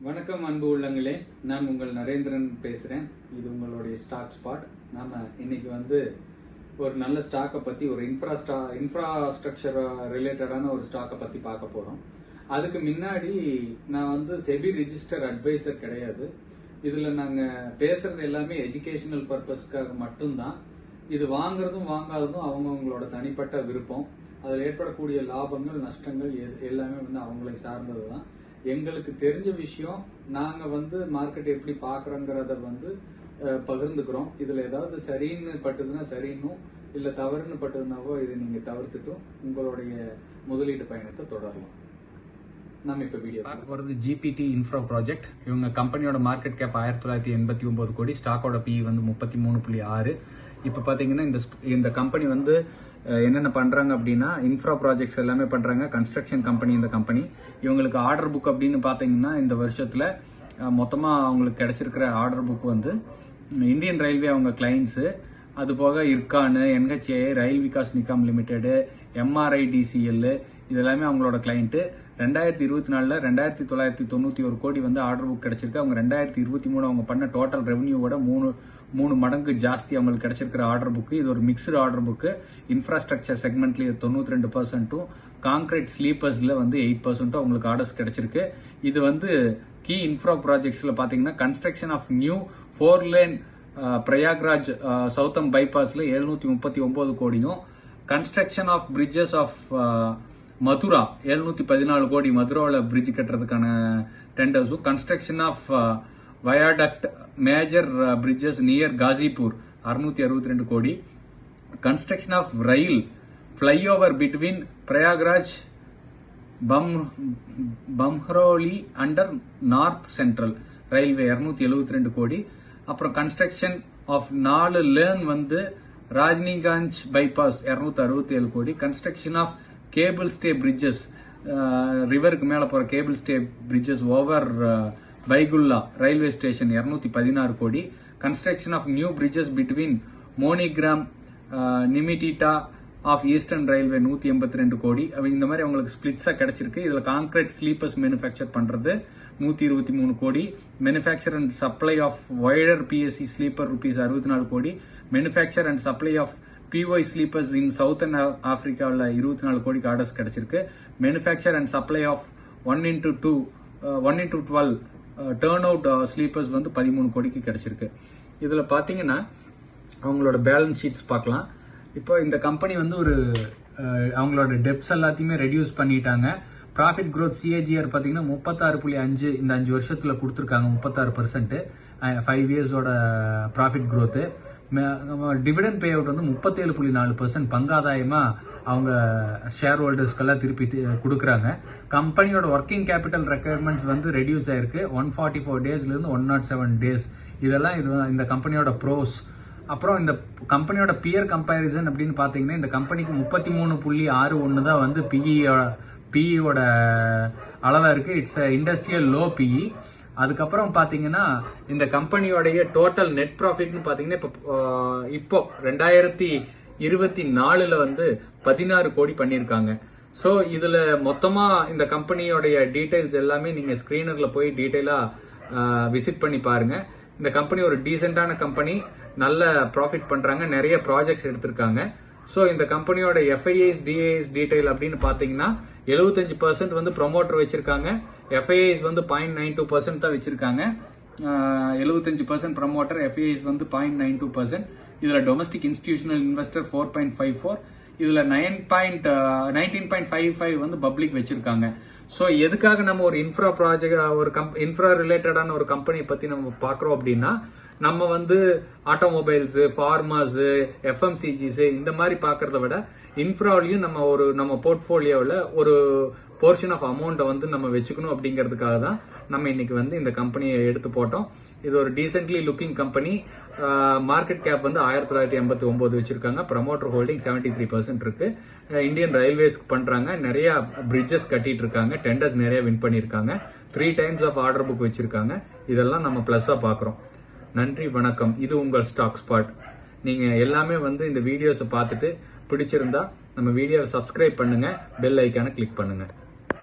வணக்கம் அன்பு உள்ளங்களே, நான் உங்கள் நரேந்திரன் பேசுகிறேன். இது உங்களுடைய ஸ்டாக் ஸ்பாட். நாம் இன்னைக்கு ஒரு நல்ல ஸ்டாக்கை பற்றி, ஒரு இன்ஃப்ராஸ்ட்ரக்சர் ரிலேட்டடான ஒரு ஸ்டாக்கை பற்றி பார்க்க போகிறோம். அதுக்கு முன்னாடி நான் செபி ரிஜிஸ்டர் அட்வைசர் கிடையாது. இதில் நாங்கள் பேசுறது எல்லாமே எஜுகேஷனல் பர்பஸ்க்காக மட்டும்தான். இது வாங்குறதும் வாங்காததும் அவங்கவுங்களோட தனிப்பட்ட விருப்பம். அதில் ஏற்படக்கூடிய லாபங்கள் நஷ்டங்கள் எல்லாமே அவங்களை சார்ந்தது தான். எங்களுக்கு தெரிஞ்ச விஷயம், நாங்கள் மார்க்கெட் எப்படி பார்க்குறோங்கிறத பகிர்ந்துக்கிறோம். இதில் ஏதாவது சரின்னு பட்டுதுன்னா சரின்னும், இல்லை தவறுன்னு பட்டுதுனாவோ இதை நீங்கள் தவிர்த்துட்டும் உங்களுடைய முதலீட்டு பயணத்தை தொடரலாம். நம்ம இப்போ வீடியோ பார்க்க போகிறது ஜிபிடி இன்ஃப்ரா ப்ராஜெக்ட். இவங்க கம்பெனியோட மார்க்கெட் கேப் 1989 கோடி, ஸ்டாக்கோட PE 33.6. இப்போ பார்த்தீங்கன்னா இந்த கம்பெனி என்னென்ன பண்றாங்க அப்படின்னா, இன்ஃப்ரா ப்ராஜெக்ட்ஸ் எல்லாமே பண்றாங்க. கன்ஸ்ட்ரக்ஷன் கம்பெனி இந்த கம்பெனி. இவங்களுக்கு ஆர்டர் புக் அப்படின்னு பாத்தீங்கன்னா, இந்த வருஷத்துல மொத்தமா அவங்களுக்கு கிடைச்சிருக்கிற ஆர்டர் புக் இந்தியன் ரயில்வே அவங்க கிளைண்ட்ஸ், அது போக இர்கான், NHAI, ரயில் விகாஸ் நிகாம் லிமிடெட், MRIDCL இதெல்லாமே அவங்களோட கிளைண்ட். 2024 2991 கோடி ஆர்டர் புக் கிடைச்சிருக்கு. அவங்க 2023 அவங்க பண்ண டோட்டல் ரெவன்யூவோட மூணு மடங்கு ஜாஸ்தி அவங்களுக்கு கிடைச்சிருக்கிற ஆர்டர் புக். இது ஒரு மிக்சடு ஆர்டர் புக். இன்ஃப்ராஸ்ட்ரக்சர் செக்மெண்ட்ல 92%, கான்கிரீட் ஸ்லீப்பர்ஸ்ல 8% அவங்களுக்கு ஆர்டர்ஸ் கிடைச்சிருக்கு. இது கீ இன்ஃப்ரா ப்ராஜெக்ட்ஸ்ல பாத்தீங்கன்னா, construction of new 4 lane Prayagraj southern பைபாஸ்ல 739 கோடியும், construction of bridges of Mathura 714 கோடி, மதுராவில் பிரிட்ஜ் கட்டுறதுக்கான டெண்டர்ஸும், construction of viaduct major bridges near Ghazipur 662 கோடி, construction of rail flyover between Prayagraj Bamhrauli under north central railway 272 கோடி. அப்புறம் கன்ஸ்ட்ரக்ஷன் ஆஃப் 4 லேன் ராஜ்னிகாஞ்ச் பைபாஸ் 267 கோடி, construction of cable stay bridges, ரிவருக்கு மேல போற cable stay bridges over Byculla railway station 216 கோடி, construction of new bridges between Monigram Nimtita of eastern railway 182 கோடி. இந்த மாதிரி அவங்களுக்கு ஸ்பிளிட்ஸா கிடைச்சிருக்கு. இதுல கான்கிரீட் ஸ்லீப்பர்ஸ் மேனுஃபேக்சர் பண்றது 123 crore, manufacture and supply of wider PSC sleeper ₹64 crore, manufacture and supply of PY sleepers in southern ஆப்பிரிக்காவில் 24 கோடிக்கு ஆர்டர்ஸ் கிடைச்சிருக்கு. Manufacture and supply of 1x12 turn out sleepers 13 கோடிக்கு கிடைச்சிருக்கு. இதுல பாத்தீங்கன்னா அவங்களோட பேலன்ஸ் ஷீட்ஸ் பார்க்கலாம். இப்போ இந்த கம்பெனி அவங்களோட டெப்ஸ் எல்லாத்தையுமே ரெடியூஸ் பண்ணிட்டாங்க. ப்ராஃபிட் க்ரோத் CAGR பாத்தீங்கன்னா 36.5 இந்த 5 வருஷத்துல கொடுத்துருக்காங்க. 36% 5 இயர்ஸோட profit growth. Dividend payout 37.4% பங்காதாயமா அவங்க ஷேர் ஹோல்டர்ஸ்க்கெல்லாம் திருப்பி கொடுக்குறாங்க. கம்பெனியோட ஒர்க்கிங் கேபிட்டல் ரெக்யர்மெண்ட்ஸ் ரெடியூஸ் ஆயிருக்கு. 144 டேஸ்ல இருந்து 107 டேஸ். இதெல்லாம் இந்த கம்பெனியோட ப்ரோஸ். அப்புறம் இந்த கம்பெனியோட பியர் கம்பேரிசன் அப்படின்னு பாத்தீங்கன்னா, இந்த கம்பெனிக்கு 33.61 தான் PE-யோட அளவா இருக்கு. It's industrial low PE. அதுக்கப்புறம் பாத்தீங்கன்னா, இந்த கம்பெனியோடைய டோட்டல் நெட் ப்ராஃபிட்னு பாத்தீங்கன்னா, இப்போ 2024 16 கோடி பண்ணிருக்காங்க. சோ இதுல மொத்தமா இந்த கம்பெனியோடைய டீடைல்ஸ் எல்லாமே நீங்க ஸ்கிரீனர்ல போய் டீடைலா விசிட் பண்ணி பாருங்க. இந்த கம்பெனி ஒரு டீசென்டான கம்பெனி, நல்ல ப்ராஃபிட் பண்றாங்க, நிறைய ப்ராஜெக்ட்ஸ் எடுத்திருக்காங்க. சோ இந்த கம்பெனியோட FIIs DIIs டீடைல் அப்படின்னு பாத்தீங்கன்னா, 75% ப்ரொமோட்டர் வச்சிருக்காங்க. FIIs 0.92% தான் வச்சிருக்காங்க. 75% ப்ரொமோட்டர், FIIs 0.92%. இதுல டொமஸ்டிக் இன்ஸ்டிடியூஷனல் இன்வெஸ்டர் 4.54, இதுல 19.55 பப்ளிக் வச்சிருக்காங்க. சோ எதுக்காக நம்ம ஒரு இன்ஃப்ரா ப்ராஜெக்ட், ஒரு இன்ஃப்ரா ரிலேட்டடான ஒரு கம்பெனி பத்தி நம்ம பாக்குறோம் அப்படின்னா, நம்ம ஆட்டோமொபைல்ஸ், ஃபார்மாஸ், FMCGs இந்த மாதிரி பாக்குறத விட இன்ஃப்ராலையும் நம்ம போர்ட்போலியோவில் ஒரு போர்ஷன் ஆஃப் அமௌண்ட்டை நம்ம வச்சுக்கணும் அப்படிங்கிறதுக்காக தான் நம்ம இன்னைக்கு இந்த கம்பெனியை எடுத்து போட்டோம். இது ஒரு decently looking company. Market cap 1989 வச்சிருக்காங்க. ப்ரமோட்டர் ஹோல்டிங் 73% இருக்கு. இந்தியன் ரயில்வேஸ் பண்றாங்க. நிறைய பிரிட்ஜஸ் கட்டிட்டு இருக்காங்க. டெண்டர்ஸ் நிறைய வின் பண்ணிருக்காங்க. 3 டைம்ஸ் ஆஃப் ஆர்டர் புக் வச்சிருக்காங்க. இதெல்லாம் நம்ம பிளஸ்ஸா பாக்குறோம். நன்றி, வணக்கம். இது உங்கள் ஸ்டாக் ஸ்பாட். நீங்க எல்லாமே இந்த வீடியோஸை பார்த்துட்டு பிடிச்சிருந்தா நம்ம வீடியோவை சப்ஸ்கிரைப் பண்ணுங்க, பெல் ஐக்கானை கிளிக் பண்ணுங்க.